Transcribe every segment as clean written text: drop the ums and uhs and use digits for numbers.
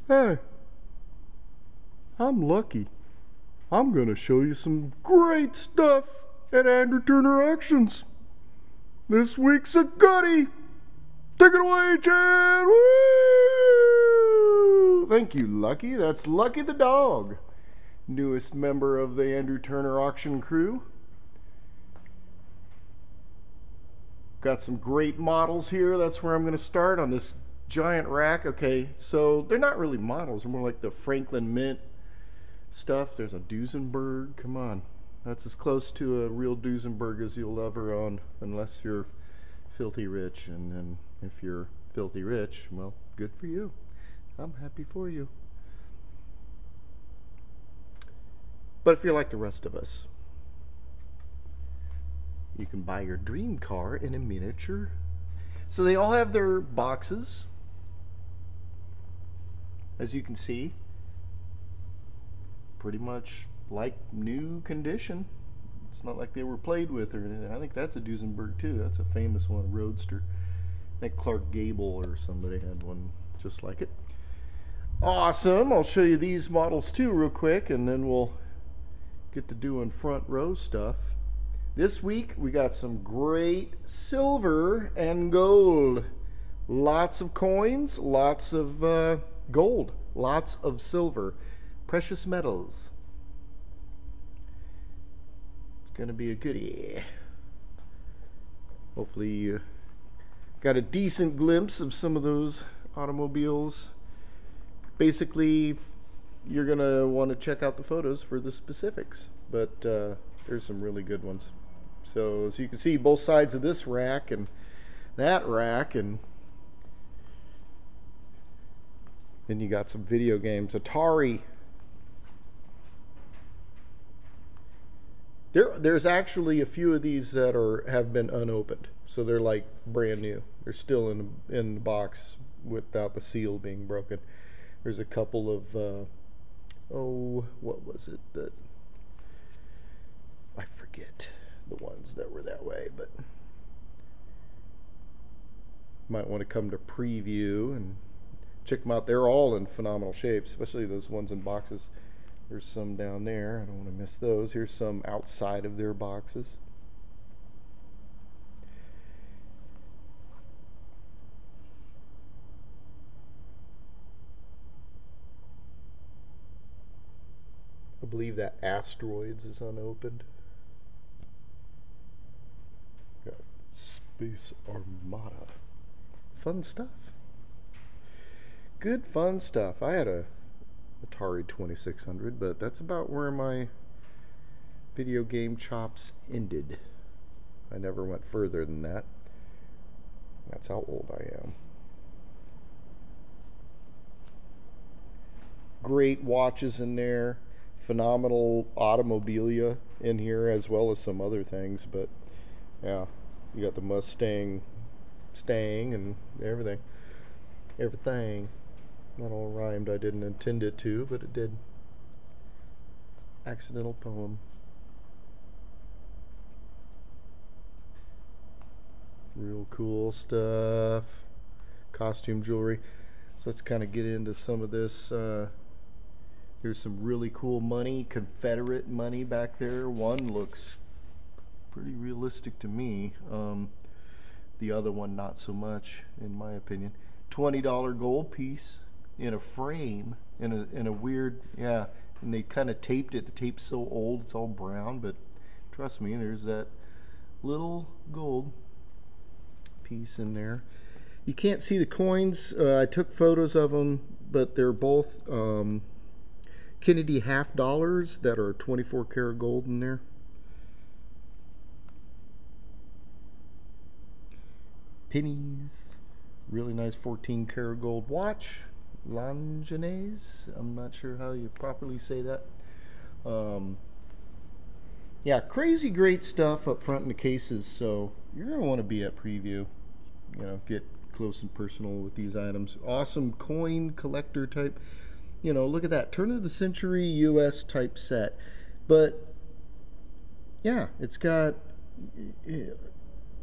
Hey, I'm Lucky. I'm gonna show you some great stuff at Andrew Turner Auctions. This week's a goodie. Take it away, Chad. Woo! Thank you, Lucky. That's Lucky the dog, newest member of the Andrew Turner auction crew. Got some great models here. That's where I'm going to start on this giant rack. Okay, so they're not really models. They're more like the Franklin Mint stuff. There's a Duesenberg. Come on. That's as close to a real Duesenberg as you'll ever own, unless you're filthy rich. And then if you're filthy rich, well, good for you. I'm happy for you. But if you're like the rest of us, you can buy your dream car in a miniature. So they all have their boxes, as you can see, pretty much like new condition. It's not like they were played with or anything. I think that's a Duesenberg too. That's a famous one, Roadster. I think Clark Gable or somebody had one just like it. Awesome. I'll show you these models too real quick, and then we'll get to doing front row stuff. This week we got some great silver and gold. Lots of coins, lots of gold, lots of silver. Precious metals. It's going to be a goodie. Hopefully you got a decent glimpse of some of those automobiles. Basically, you're going to want to check out the photos for the specifics, but there's some really good ones. So as you can see, both sides of this rack and that rack, and then you got some video games. Atari. There's actually a few of these that have been unopened, so they're like brand new. They're still in the box without the seal being broken. There's a couple of what was it that I forget the ones that were that way, but might want to come to preview and check them out. They're all in phenomenal shape, especially those ones in boxes. There's some down there. I don't want to miss those. Here's some outside of their boxes. I believe that Asteroids is unopened. Got Space Armada. Fun stuff. Good fun stuff. I had a Atari 2600, but that's about where my video game chops ended. I never went further than that. That's how old I am. Great watches in there. Phenomenal automobilia in here, as well as some other things, but yeah, you got the Mustang and everything. Not all rhymed. I didn't intend it to, but it did. Accidental poem. Real cool stuff. Costume jewelry. So let's kind of get into some of this. There's some really cool money, Confederate money back there. One looks pretty realistic to me. The other one not so much, in my opinion. $20 gold piece in a frame, in a weird, yeah, and they kind of taped it. The tape's so old, it's all brown, but trust me, there's that little gold piece in there. You can't see the coins. I took photos of them, but they're both Kennedy half dollars that are 24 karat gold in there. Pennies. Really nice 14 karat gold watch. Longines. I'm not sure how you properly say that. Yeah, crazy great stuff up front in the cases, so you're going to want to be at preview. You know, get close and personal with these items. Awesome coin collector type. You know, look at that. Turn of the century US type set. But, yeah, it's got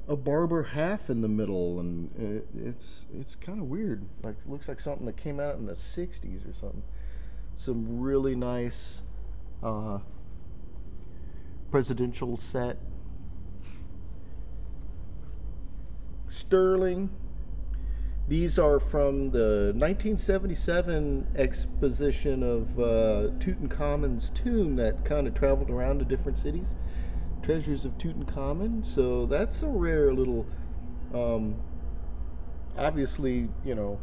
a barber half in the middle, and it's kind of weird. Like, looks like something that came out in the '60s or something. Some really nice presidential set. Sterling. These are from the 1977 exposition of Tutankhamun's tomb that kind of traveled around to different cities. Treasures of Tutankhamun. So that's a rare little. Obviously, you know,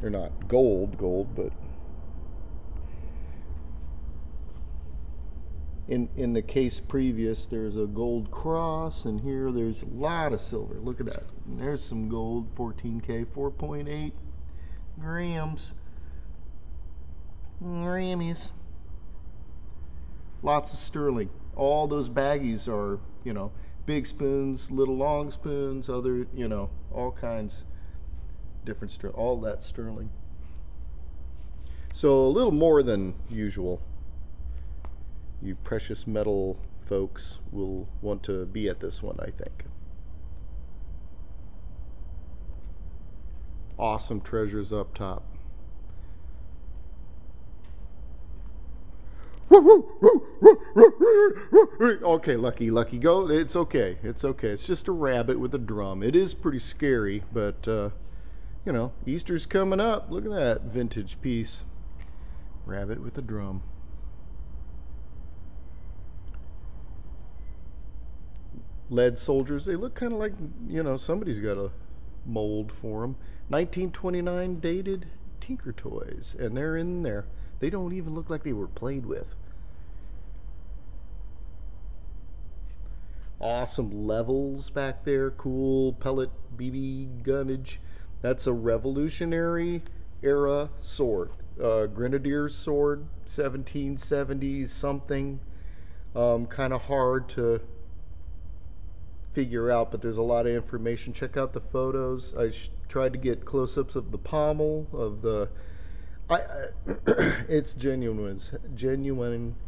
they're not gold, but in the case previous, there's a gold cross, and here there's a lot of silver. Look at that. And there's some gold, 14K, 4.8 grams. Grammies. Lots of sterling. All those baggies are, you know, big spoons, little long spoons, other, you know, all kinds, different sterling. All that sterling. So a little more than usual. You precious metal folks will want to be at this one, I think. Awesome treasures up top. Okay, Lucky, go. It's okay. It's okay. It's just a rabbit with a drum. It is pretty scary, but you know, Easter's coming up. Look at that vintage piece. Rabbit with a drum. Lead soldiers. They look kind of like, you know, somebody's got a mold for them. 1929 dated Tinker Toys, and they're in there. They don't even look like they were played with. Awesome levels back there. Cool pellet BB gunnage. That's a Revolutionary era sword. Grenadier's sword, 1770s something. Kind of hard to figure out, but there's a lot of information. Check out the photos. I tried to get close-ups of the pommel of the. It's genuine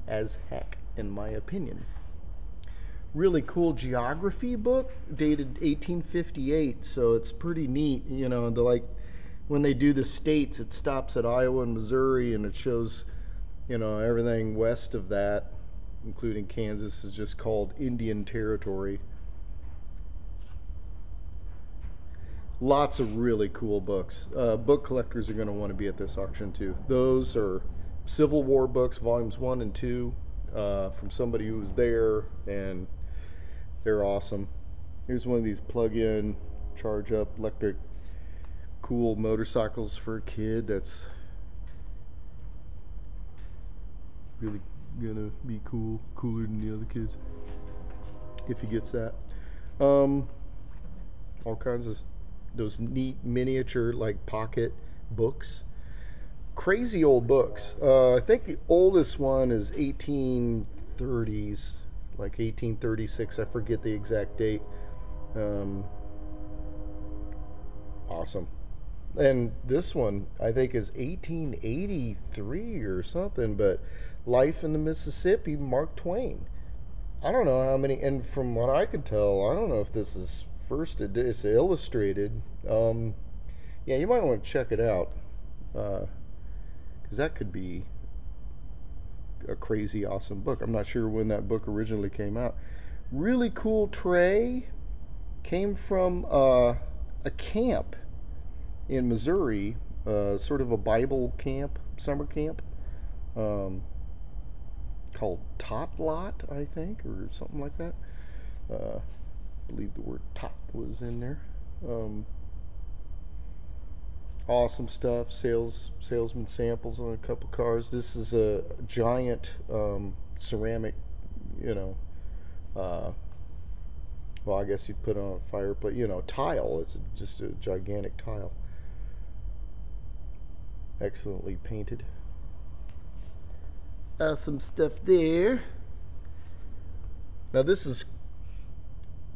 as heck, in my opinion. Really cool geography book, dated 1858, so it's pretty neat. You know, when they do the states, it stops at Iowa and Missouri, and it shows, you know, everything west of that, including Kansas, is just called Indian Territory. Lots of really cool books. Book collectors are going to want to be at this auction too. Those are Civil War books, volumes 1 and 2, from somebody who was there, and they're awesome. Here's one of these plug-in, charge-up, electric, cool motorcycles for a kid. That's really gonna be cool, cooler than the other kids, if he gets that. All kinds of those neat miniature, like, pocket books. Crazy old books. I think the oldest one is 1830s, like 1836. I forget the exact date. Awesome. And this one, I think, is 1883 or something, but Life in the Mississippi, Mark Twain. I don't know how many, and from what I can tell, I don't know if this is first edition. It's illustrated. Yeah, you might want to check it out, because that could be a crazy awesome book. I'm not sure when that book originally came out. Really cool tray. Came from a camp in Missouri, sort of a Bible camp, summer camp, called Tot Lot, I think, or something like that. I believe the word tot was in there. Awesome stuff. Salesman samples on a couple cars. This is a giant ceramic, you know, well, I guess you'd put on a fireplace, you know, tile. It's just a gigantic tile. Excellently painted. Some stuff there. Now this is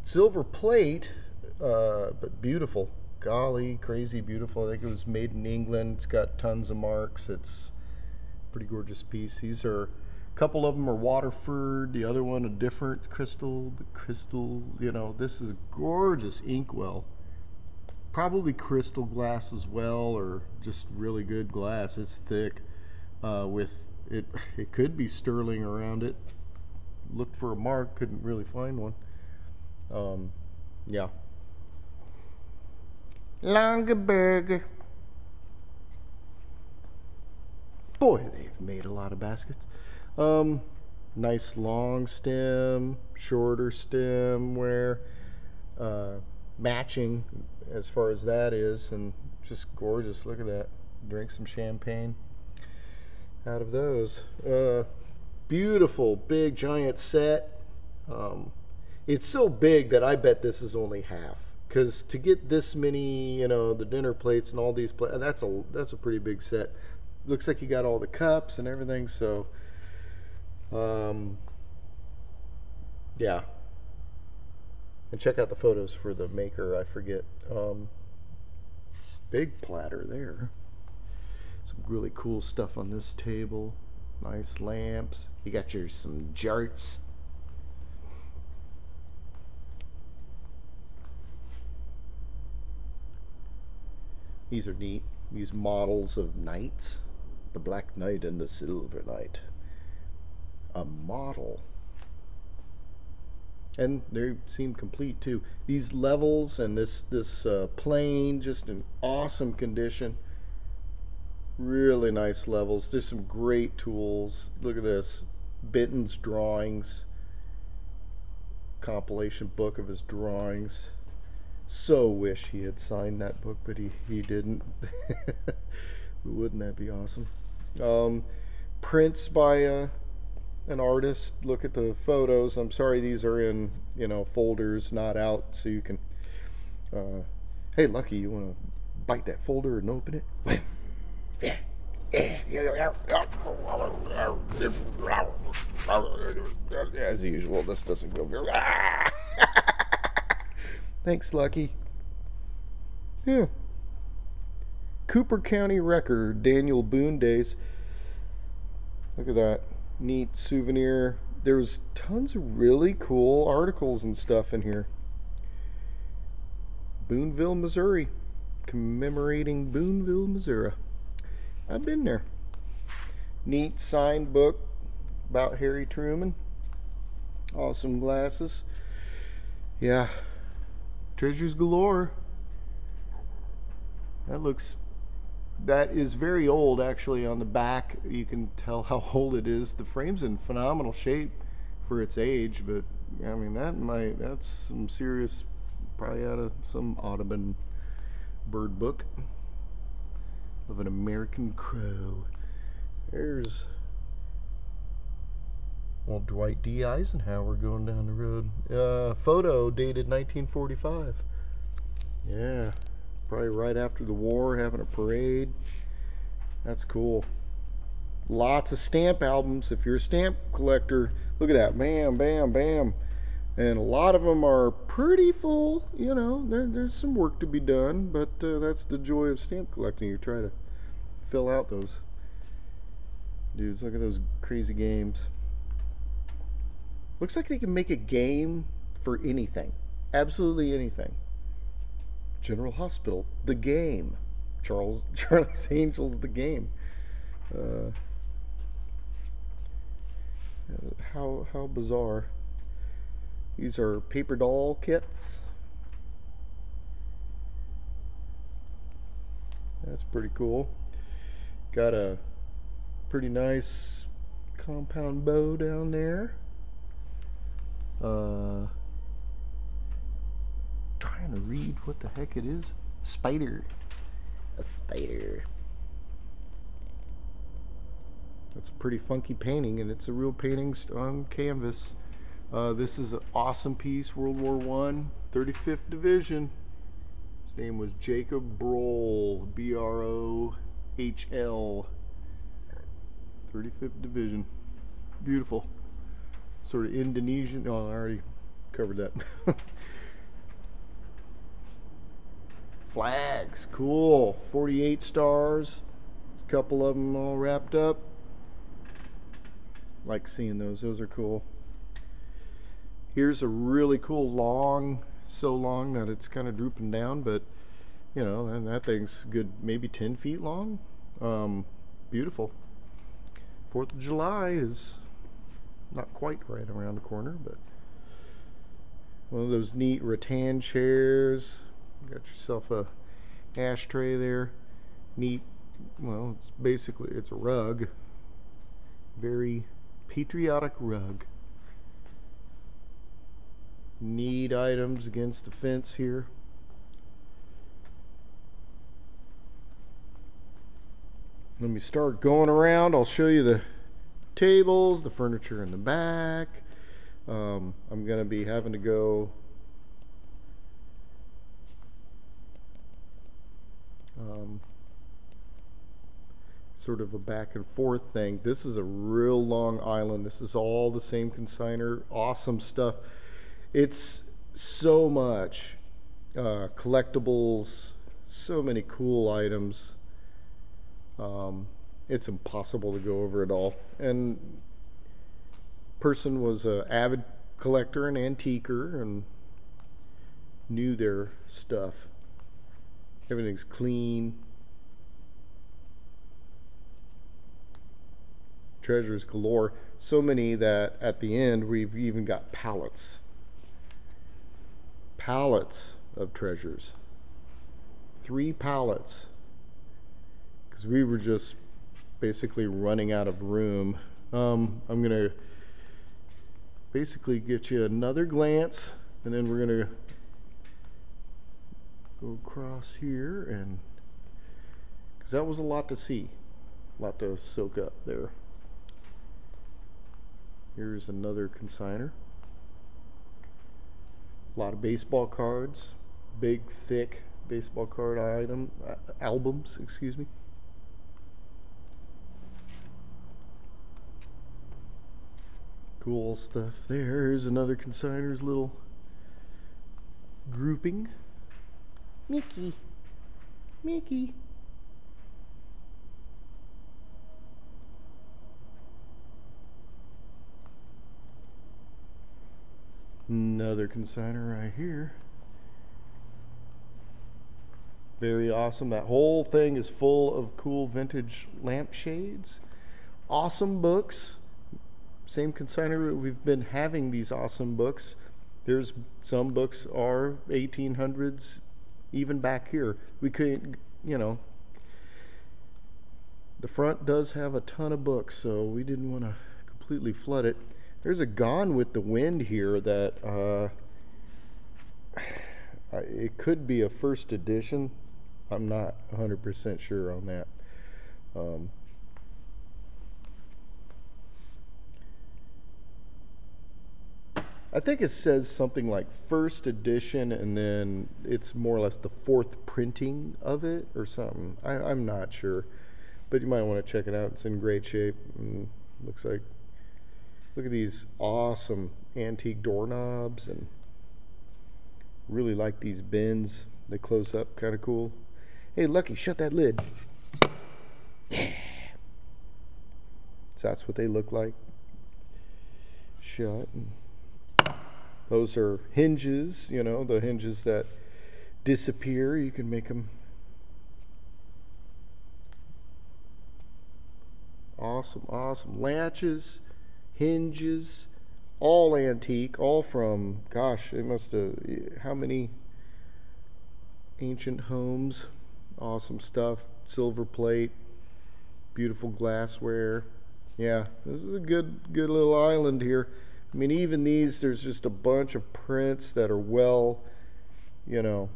silver plate, but beautiful. Golly, crazy beautiful. I think it was made in England. It's got tons of marks. It's a pretty gorgeous piece. These are A couple of them are Waterford, the other one a different crystal. The crystal, you know, this is a gorgeous inkwell. Probably crystal glass as well, or just really good glass. It's thick. With it, it could be sterling around it. Looked for a mark, couldn't really find one. Yeah. Longaberger. Boy, they've made a lot of baskets. Nice long stem, shorter stem wear, matching as far as that is, and just gorgeous. Look at that. Drink some champagne out of those. Beautiful, big, giant set. It's so big that I bet this is only half. Because to get this many, you know, the dinner plates and all these plates, that's a pretty big set. Looks like you got all the cups and everything. So, yeah. And check out the photos for the maker. I forget. Big platter there. Some really cool stuff on this table. Nice lamps. You got some jarts. These are neat. These models of knights. The Black Knight and the Silver Knight. A model. And they seem complete too. These levels and this plane, just in awesome condition. Really nice levels. There's some great tools. Look at this. Benton's drawings. Compilation book of his drawings. So wish he had signed that book, but he didn't. Wouldn't that be awesome? Prints by an artist. Look at the photos. I'm sorry these are in, you know, folders, not out, so you can hey Lucky, you want to bite that folder and open it? As usual, this doesn't go very thanks, Lucky. Yeah. Cooper County Record, Daniel Boone Days. Look at that. Neat souvenir. There's tons of really cool articles and stuff in here. Booneville, Missouri. Commemorating Booneville, Missouri. I've been there. Neat signed book about Harry Truman. Awesome glasses. Yeah. Treasures galore. That is very old actually. On the back you can tell how old it is. The frame's in phenomenal shape for its age, but I mean that's some serious, probably out of some Audubon bird book of an American crow. There's old Dwight D. Eisenhower going down the road. Photo dated 1945. Yeah, probably right after the war, having a parade. That's cool. Lots of stamp albums. If you're a stamp collector, look at that. Bam, bam, bam. And a lot of them are pretty full. You know, there's some work to be done, but that's the joy of stamp collecting. You try to fill out those dudes. Look at those crazy games. Looks like they can make a game for anything. Absolutely anything. General Hospital, the game. Charlie's Angels, the game. How bizarre. These are paper doll kits. That's pretty cool. Got a pretty nice compound bow down there. Trying to read what the heck it is. Spider. A spider. That's a pretty funky painting, and it's a real painting on canvas. This is an awesome piece. World War I, 35th Division. His name was Jacob Brohl. B-R-O-H-L. 35th Division. Beautiful. Sort of Indonesian. Oh, I already covered that. Flags. Cool. 48 stars. There's a couple of them all wrapped up. Like seeing those. Those are cool. Here's a really cool long, so long that it's kind of drooping down, but you know, and that thing's good, maybe 10 feet long. Beautiful. 4th of July is not quite right around the corner, but one of those neat rattan chairs. Got yourself a ashtray there. Neat. Well, it's basically, it's a rug. Very patriotic rug. Neat items against the fence here. Let me start going around. I'll show you the tables, the furniture in the back. I'm going to be having to go sort of a back and forth thing. This is a real long island. This is all the same consignor. Awesome stuff. It's so much collectibles, so many cool items. It's impossible to go over it all. And person was an avid collector and antiquer and knew their stuff. Everything's clean. Treasures galore. So many that at the end we've even got pallets. Pallets of treasures. 3 pallets. Because we were just basically running out of room. I'm going to basically get you another glance, and then we're going to go across here, and because that was a lot to see, a lot to soak up there. Here's another consignor. A lot of baseball cards, big thick baseball card albums, excuse me. Cool stuff there. Here's another consignor's little grouping. Mickey. Mickey. Another consignor right here. Very awesome. That whole thing is full of cool vintage lampshades. Awesome books. Same consignor, we've been having these awesome books. There's some books are 1800s, even back here. We couldn't, you know, the front does have a ton of books, so we didn't want to completely flood it. There's a Gone with the Wind here that it could be a first edition. I'm not 100% sure on that. I think it says something like first edition, and then it's more or less the 4th printing of it or something. I'm not sure, but you might want to check it out. It's in great shape. And looks like, look at these awesome antique doorknobs, and really like these bins. They close up, kind of cool. Hey, Lucky, shut that lid. Yeah. So that's what they look like. Shut. Those are hinges, you know, the hinges that disappear. You can make them awesome, awesome. Latches, hinges, all antique, all from, gosh, it must have, how many ancient homes. Awesome stuff. Silver plate, beautiful glassware. Yeah, this is a good little island here. I mean, even these, there's just a bunch of prints that are well, you know,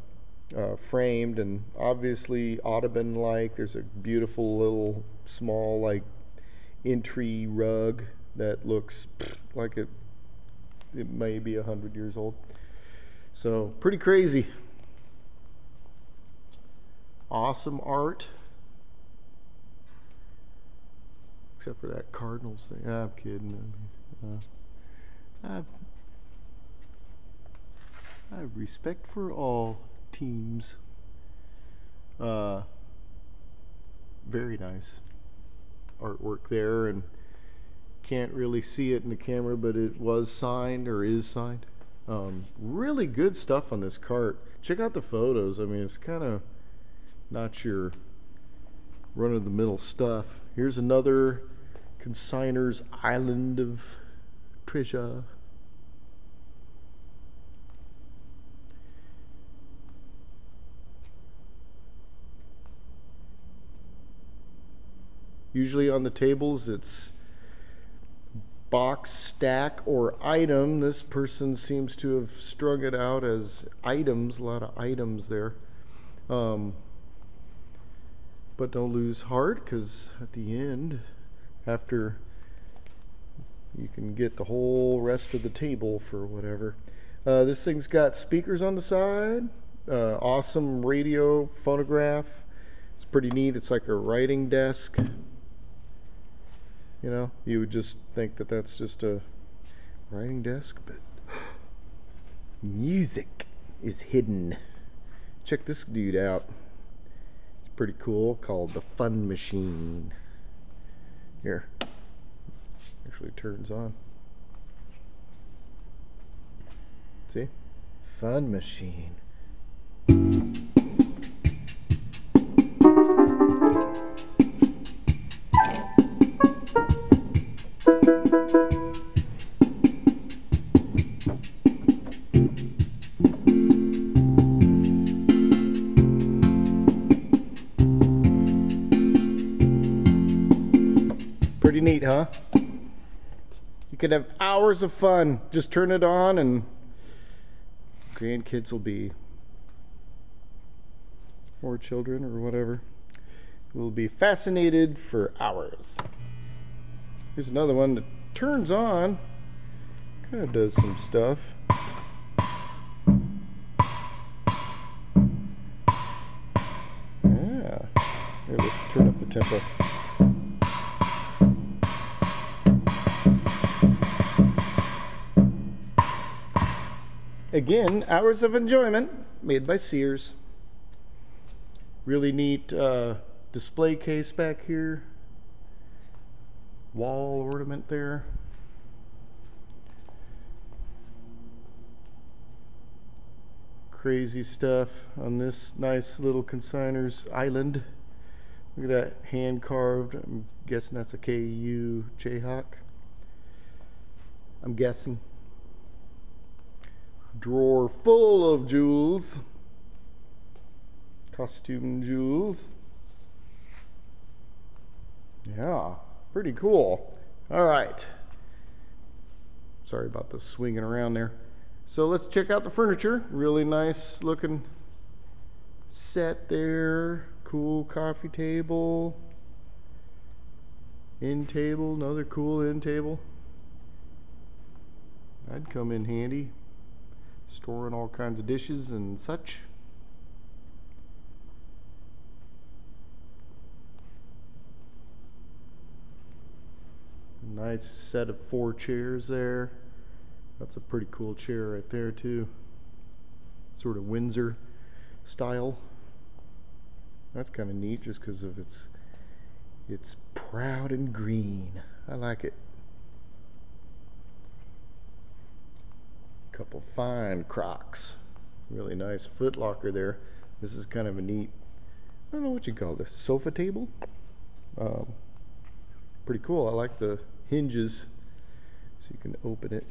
framed, and obviously Audubon-like. There's a beautiful little small, like, entry rug that looks like it may be 100 years old. So, pretty crazy. Awesome art. Except for that Cardinals thing. I'm kidding. I have respect for all teams. Very nice artwork there, and can't really see it in the camera, but it was signed or is signed. Really good stuff on this cart. Check out the photos. I mean, it's kind of not your run-of-the-middle stuff. Here's another consigner's island of treasure. Usually on the tables it's box, stack, or item. This person seems to have strung it out as items, a lot of items there. But don't lose heart, because at the end, after, you can get the whole rest of the table for whatever. This thing's got speakers on the side, awesome radio phonograph. It's pretty neat. It's like a writing desk. You know, you would just think that that's just a writing desk, but music is hidden. Check this dude out. It's pretty cool, called the Fun Machine. Here, actually turns on. See? Fun Machine. Pretty neat, huh? You could have hours of fun. Just turn it on and grandkids will be, or children or whatever, will be fascinated for hours. Here's another one that turns on, kind of does some stuff. Yeah. Here, let's turn up the tempo. Again, hours of enjoyment, made by Sears. Really neat display case back here. Wall ornament there. Crazy stuff on this nice little consigner's island. Look at that, hand carved. I'm guessing that's a KU Jayhawk. I'm guessing. Drawer full of jewels. Costume jewels. Yeah, pretty cool. Alright. Sorry about the swinging around there. So let's check out the furniture. Really nice looking set there. Cool coffee table. End table, another cool end table. That'd come in handy. Storing all kinds of dishes and such. Nice set of 4 chairs there. That's a pretty cool chair right there too. Sort of Windsor style. That's kind of neat just because of it's proud and green. I like it. Couple fine Crocs. Really nice foot locker there. This is kind of a neat, I don't know what you call this, sofa table. Pretty cool. I like the hinges so you can open it.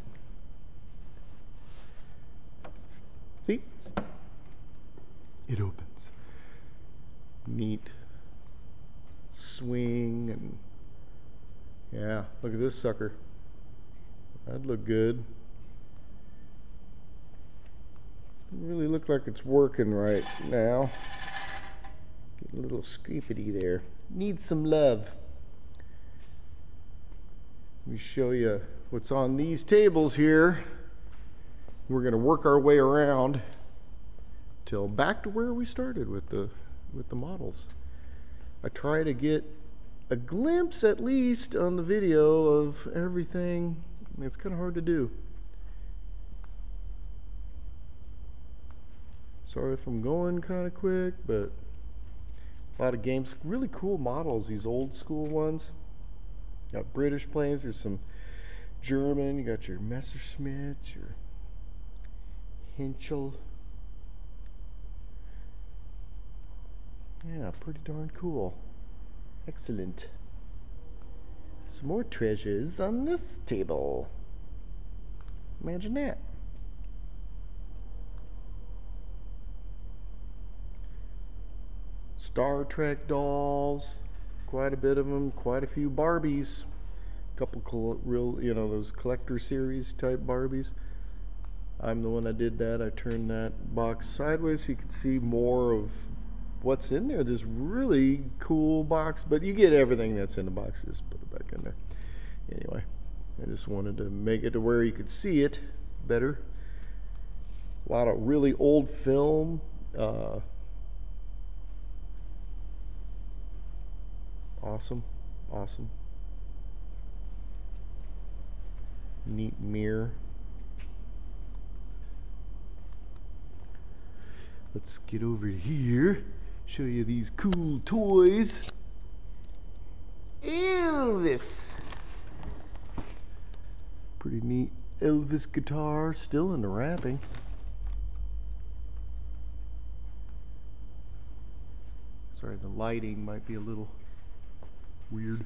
See? It opens. Neat swing, and yeah, look at this sucker. That'd look good. Doesn't really look like it's working right now. Getting a little scrapity there. Needs some love. Let me show you what's on these tables here. We're going to work our way around till back to where we started with the models. I try to get a glimpse at least on the video of everything. It's kind of hard to do. Sorry if I'm going kind of quick, but a lot of games, really cool models, these old school ones. Got British planes. There's some German. You got your Messerschmitt, your Henschel. Yeah, pretty darn cool. Excellent. Some more treasures on this table. Imagine that. Star Trek dolls, quite a bit of them, quite a few Barbies, a couple real, those collector series type Barbies. I'm the one that did that. I turned that box sideways so you can see more of what's in there. This really cool box, but you get everything that's in the box. Just put it back in there. Anyway, I just wanted to make it to where you could see it better. A lot of really old film. Awesome. Neat mirror. Let's get over here, show you these cool toys. Elvis. Pretty neat Elvis guitar, still in the wrapping. Sorry, the lighting might be a little weird.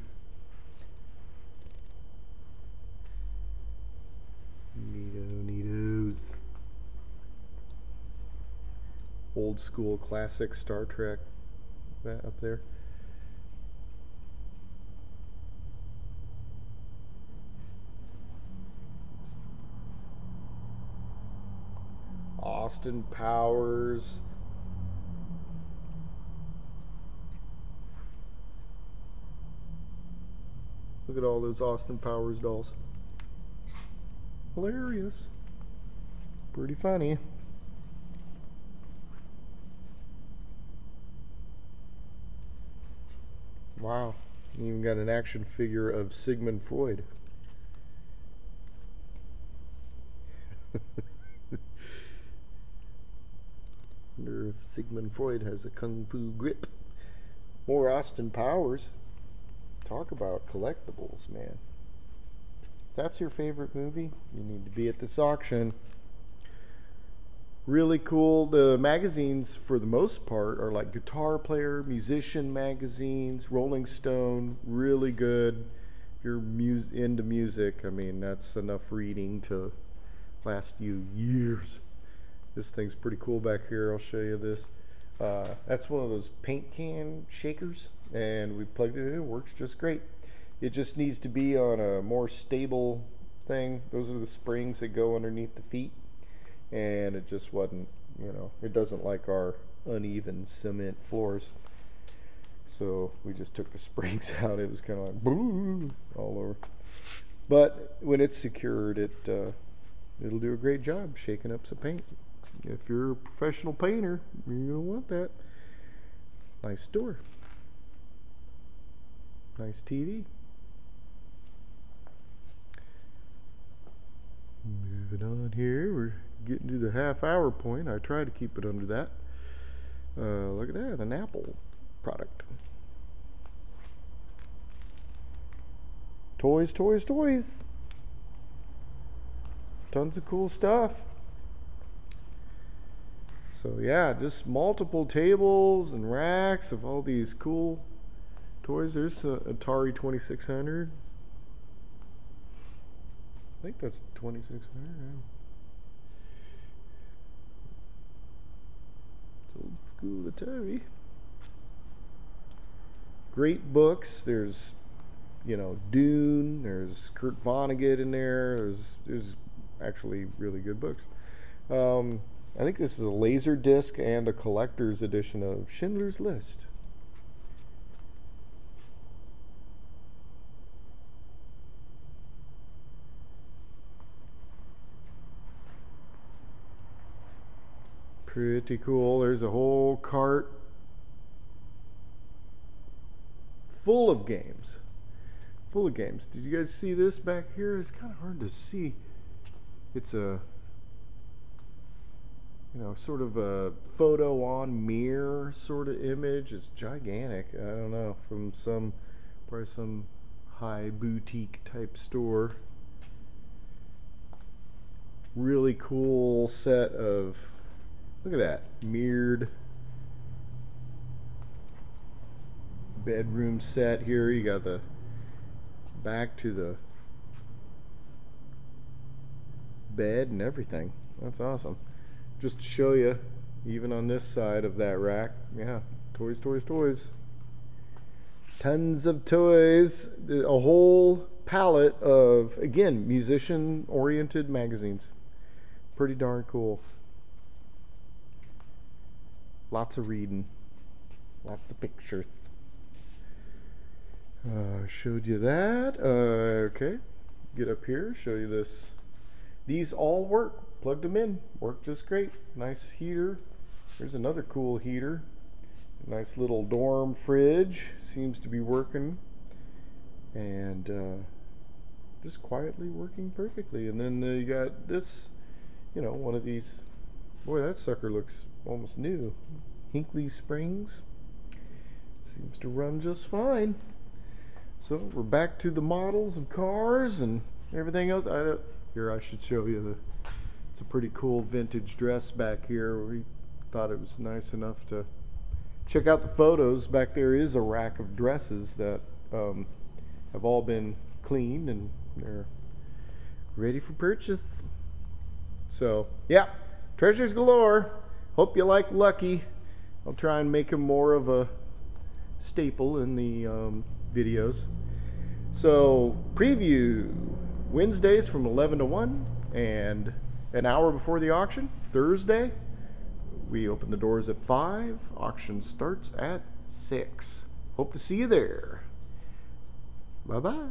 Neatos. Old school classic Star Trek, that up there. Austin Powers. Look at all those Austin Powers dolls. Hilarious. Pretty funny. Wow. You even got an action figure of Sigmund Freud. Wonder if Sigmund Freud has a kung fu grip. More Austin Powers. Talk about collectibles, man. If that's your favorite movie, you need to be at this auction. Really cool. The magazines, for the most part, are like guitar player, musician magazines, Rolling Stone, really good. If you're into music, I mean, that's enough reading to last you years. This thing's pretty cool back here. I'll show you this. That's one of those paint can shakers, and we plugged it in. It works just great. It just needs to be on a more stable thing. Those are the springs that go underneath the feet, and it just wasn't, it doesn't like our uneven cement floors. So we just took the springs out. It was kind of like boom, all over. But when it's secured, it'll do a great job shaking up some paint. If you're a professional painter, you're gonna want that. Nice door. Nice TV. Moving on here, we're getting to the half-hour point. I try to keep it under that. Look at that, an Apple product. Toys. Tons of cool stuff. So yeah, just multiple tables and racks of all these cool toys. There's Atari 2600. I think that's 2600. Yeah. It's old school Atari. Great books. There's, Dune. There's Kurt Vonnegut in there. There's actually really good books. I think this is a laser disc and a collector's edition of Schindler's List. Pretty cool. There's a whole cart full of games. Did you guys see this back here? It's kind of hard to see. It's a sort of a photo on mirror sort of image. It's gigantic. I don't know, from probably some high boutique type store. Really cool set of, look at that, mirrored bedroom set here. You got the back to the bed and everything. That's awesome. Just to show you, even on this side of that rack, yeah, toys, toys, toys. Tons of toys. A whole palette of, again, musician-oriented magazines. Pretty darn cool. Lots of reading. Lots of pictures. Showed you that. Okay. Get up here, show you this. These all work. Plugged them in. Work just great. Nice heater. Here's another cool heater. Nice little dorm fridge. Seems to be working. And just quietly working perfectly. And then you got this, you know, one of these. Boy, that sucker looks almost new. Hinkley Springs. Seems to run just fine. So we're back to the models of cars and everything else. Here, I should show you it's a pretty cool vintage dress back here. We thought it was nice enough to check out the photos. Back there is a rack of dresses that have all been cleaned and they're ready for purchase. So yeah, treasures galore. Hope you like Lucky. I'll try and make him more of a staple in the videos. So preview Wednesdays from 11 to 1, and an hour before the auction Thursday. We open the doors at 5. Auction starts at 6. Hope to see you there. Bye bye.